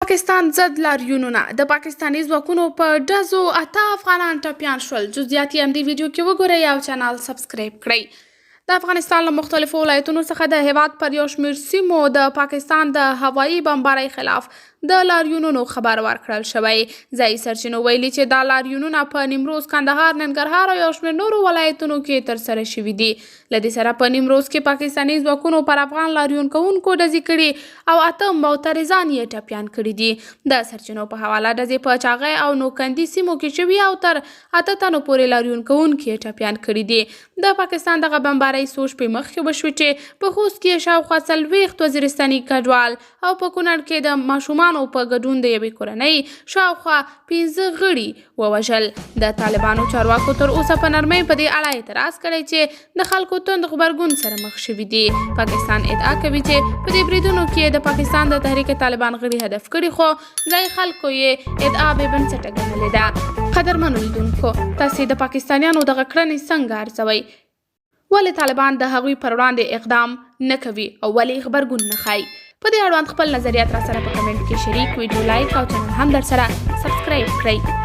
پاکستان ضد لاریونونه د پاکستاني ځواکونو په ډزو 8 افغانان ټپیان شول. جزئیات یې همدې ویډیو کې وګورئ او چینل سبسکرایب کړئ. د افغانستان له مختلفو ولایتونو څخه د هیواد پر یو شمېر سیمو د پاکستان د هوایي بمبارۍ خلاف د لاریونونو خبر ورکړل شوی. ځایي سرچینو ویلي چې دا لاریونونه په نیمروز، کندهار، ننګرهار او یو شمېر نورو ولایتونو کې ترسره شوي دي. له دې سره په نیمروز کې پاکستاني ځواکونو پر افغان لاریون کوونکو ډزې کړي او 8 معترضان یې ټپیان کړي دي. د سرچینو په حواله ډزې په چاغۍ او نوکندي سیمو کې شوي او تر 8 تنو پورې لاریون کوونکي یې ټپیان کړي دي. د پاکستان دغه بمبارۍ څو شپې مخکې وشوې چې په خوست کې شاوخوا 40 وزیرستاني کډوال او په کونړ کې د ماشومانو په ګډون د یوې کورنۍ شاوخوا 15 غړي ووژل. د طالبانو چارواکو تر اوسه په نرمۍ په دې اړه اعتراض کړی چې د خلکو توند غبرګون سره مخ شوي دي. پاکستان ادعا کوي چې په دې بریدونو کې د پاکستان د تحریک طالبان غړي هدف کړي، خو ځایي خلکو یې ادعا بې بنسټه ګڼلې ده. قدرمنو لیدونکو، تاسې د پاکستانیانو دغه کړنې څنګه ارزوئ؟ ولې طالبان د هغوی پر وړاندې اقدام نه کوي او ولې غبرګون نه ښایي؟ په دې اړوند خپل نظریات را سره په کمنټ کې شریک، ویډیو لایک او چینل هم در سره سبسکرایب کړئ.